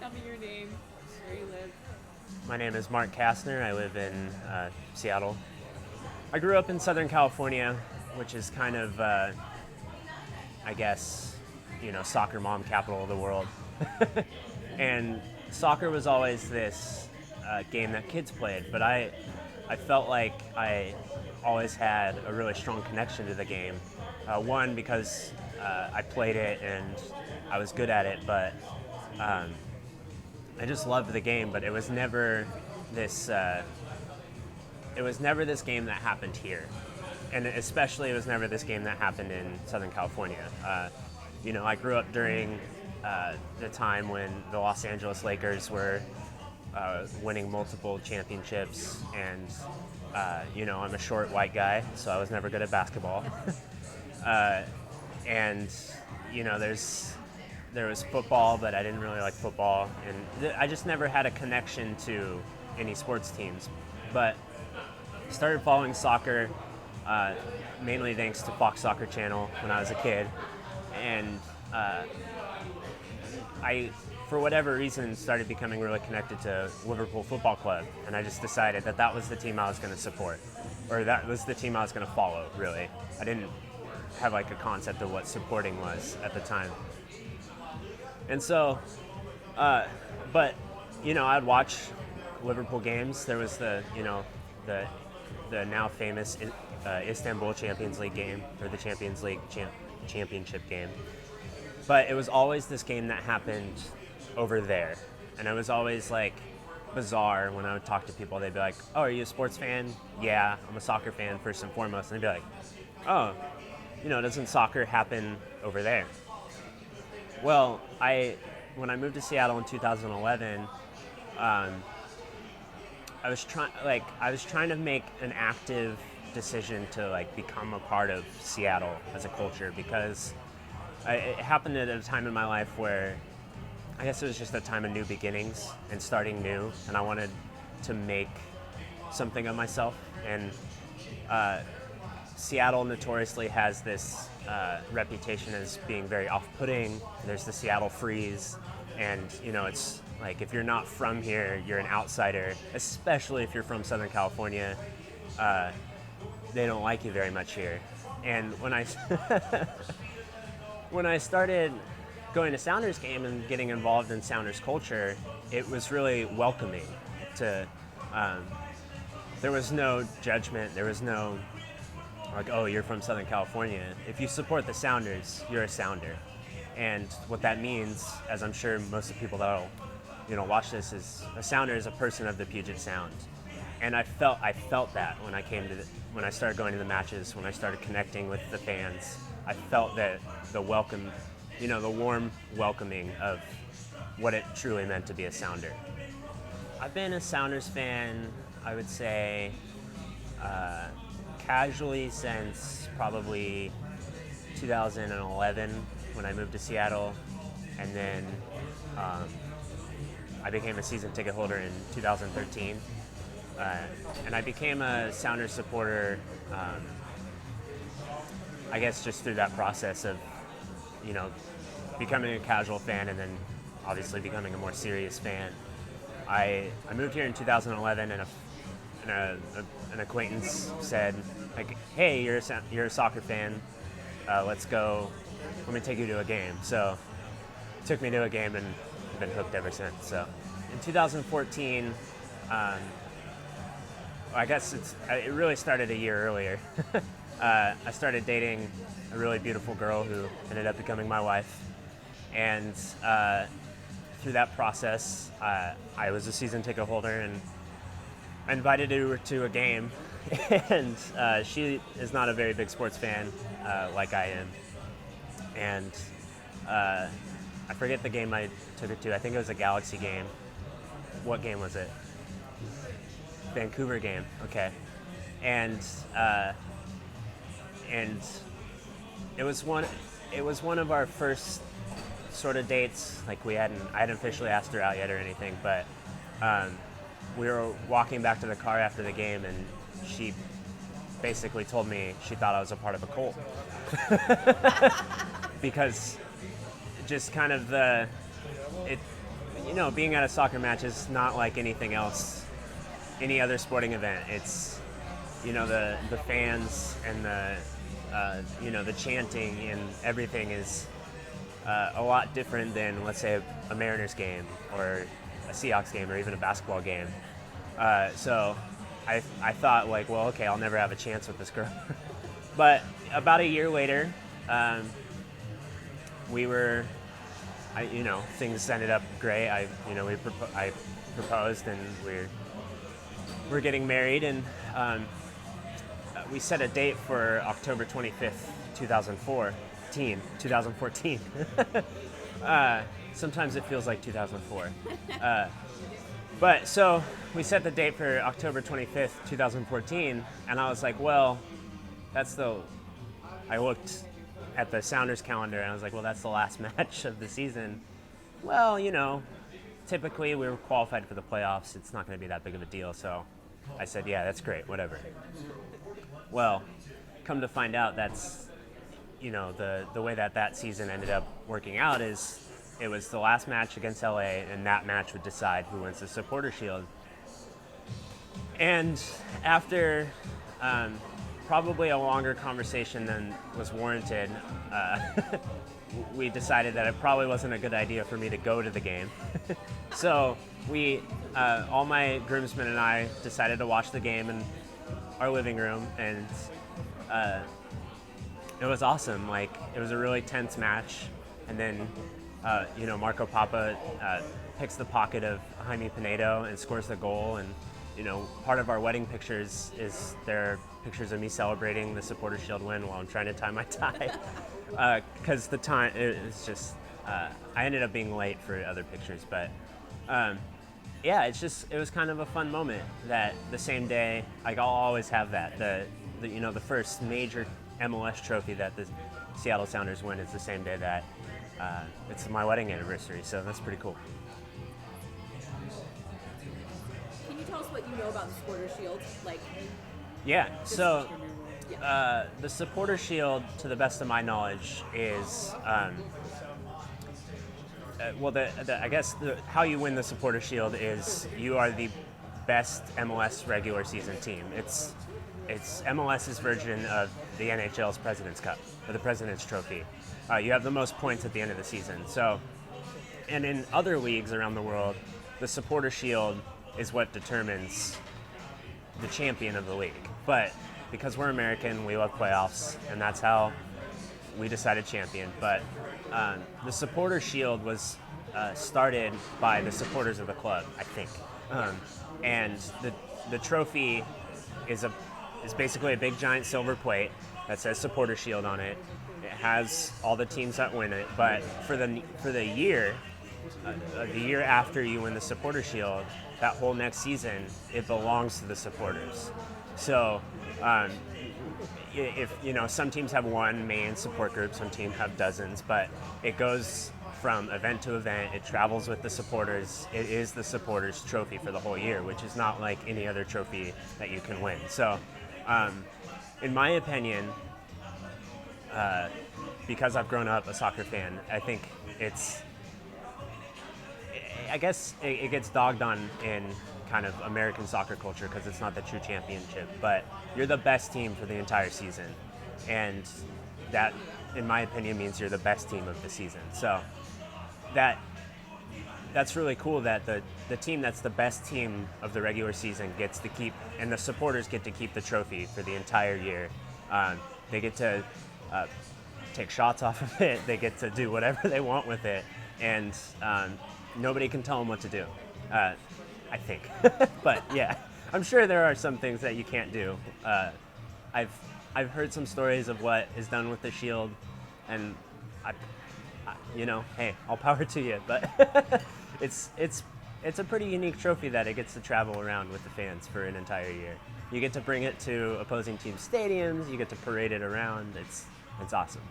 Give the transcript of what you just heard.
Tell me your name, where you live. My name is Mark Kastner. I live in Seattle. I grew up in Southern California, which is kind of, I guess, soccer mom capital of the world. And soccer was always this game that kids played, but I felt like I always had a really strong connection to the game. One, because I played it and I was good at it, but I just loved the game. But it was never this. It was never this game that happened here, and especially it was never this game that happened in Southern California. I grew up during the time when the Los Angeles Lakers were winning multiple championships, and I'm a short white guy, so I was never good at basketball. And there was football, but I didn't really like football, and I just never had a connection to any sports teams. But started following soccer mainly thanks to Fox Soccer Channel when I was a kid, and I, for whatever reason, started becoming really connected to Liverpool Football Club, and I just decided that was the team I was going to support, or that was the team I was going to follow, really. I didn't have like a concept of what supporting was at the time. And so, but I'd watch Liverpool games. There was the now famous Istanbul Champions League game, or the Champions League championship game. But it was always this game that happened over there, and it was always like bizarre when I would talk to people. They'd be like, "Oh, are you a sports fan?" "Yeah, I'm a soccer fan first and foremost." And they'd be like, "Oh, doesn't soccer happen over there?" Well, when I moved to Seattle in 2011, I was trying to make an active decision to become a part of Seattle as a culture, because it happened at a time in my life where I guess it was just a time of new beginnings and starting new, and I wanted to make something of myself. And Seattle notoriously has this reputation as being very off-putting. There's the Seattle freeze, and it's like if you're not from here, you're an outsider, especially if you're from Southern California. They don't like you very much here. And when I started going to Sounders game and getting involved in Sounders culture, it was really welcoming. There was no judgment. There was no "Oh, you're from Southern California." If you support the Sounders, you're a Sounder. And what that means, as I'm sure most of the people that'll watch this, is a Sounder is a person of the Puget Sound. And I felt that when I started going to the matches, when I started connecting with the fans. I felt that the welcome, the warm welcoming of what it truly meant to be a Sounder. I've been a Sounders fan, I would say, casually since probably 2011 when I moved to Seattle, and then I became a season ticket holder in 2013, and I became a Sounders supporter, I guess just through that process of becoming a casual fan and then obviously becoming a more serious fan. I moved here in 2011, and an acquaintance said, "Hey, you're a soccer fan. Let's go. Let me take you to a game." So took me to a game, and I've been hooked ever since. So in 2014, I guess it really started a year earlier. I started dating a really beautiful girl who ended up becoming my wife, and through that process, I was a season ticket holder, and I invited her to a game, and she is not a very big sports fan like I am, and I forget the game I took her to. I think it was a Galaxy game. What game was it? Vancouver game. Okay, and it was one of our first sort of dates. I hadn't officially asked her out yet or anything, but we were walking back to the car after the game, and she basically told me she thought I was a part of a cult. Because just kind of being at a soccer match is not like anything else, any other sporting event. It's, the fans and the chanting and everything is a lot different than, let's say, a Mariners game or a Seahawks game or even a basketball game. So I thought, like, well, okay, I'll never have a chance with this girl. But about a year later, things ended up great. I proposed, and we're getting married, and we set a date for October 25th, 2014. Sometimes it feels like 2004. But so we set the date for October 25th, 2014, and I was like, well, I looked at the Sounders calendar and I was like, well, that's the last match of the season. Well, typically we were qualified for the playoffs. It's not going to be that big of a deal. So I said, yeah, that's great, whatever. Well, come to find out, that's, the way that season ended up working out is it was the last match against LA, and that match would decide who wins the Supporter Shield. And after probably a longer conversation than was warranted, we decided that it probably wasn't a good idea for me to go to the game. So all my groomsmen and I decided to watch the game in our living room, and it was awesome. Like, it was a really tense match, and then Marco Papa picks the pocket of Jaime Pinedo and scores the goal, and part of our wedding pictures is there are pictures of me celebrating the Supporter Shield win while I'm trying to tie my tie, because the time it's just I ended up being late for other pictures, but it was kind of a fun moment that the same day, like, I'll always have that the first major MLS trophy that the Seattle Sounders win is the same day that it's my wedding anniversary, so that's pretty cool. Can you tell us what you know about the Supporter Shield? Yeah, so the Supporter Shield, to the best of my knowledge, is how you win the Supporter Shield is you are the best MLS regular season team. It's MLS's version of the NHL's President's Cup, or the President's Trophy. You have the most points at the end of the season. So, and in other leagues around the world, the Supporter Shield is what determines the champion of the league. But because we're American, we love playoffs, and that's how we decided champion. But the Supporter Shield was started by the supporters of the club, I think. And the trophy is basically a big giant silver plate that says Supporter Shield on it. It has all the teams that win it, but for the year after you win the Supporter Shield, that whole next season, it belongs to the supporters. So if some teams have one main support group, some teams have dozens, but it goes from event to event. It travels with the supporters. It is the supporters trophy for the whole year, which is not like any other trophy that you can win. So in my opinion, because I've grown up a soccer fan, I think it gets dogged on in kind of American soccer culture because it's not the true championship, but you're the best team for the entire season. And that, in my opinion, means you're the best team of the season. So that's really cool that the team that's the best team of the regular season gets to keep, and the supporters get to keep the trophy for the entire year. They get to take shots off of it. They get to do whatever they want with it, and nobody can tell them what to do, I think. But yeah, I'm sure there are some things that you can't do. I've heard some stories of what is done with the shield, and hey, all power to you. But it's a pretty unique trophy that it gets to travel around with the fans for an entire year. You get to bring it to opposing team stadiums. You get to parade it around. It's awesome.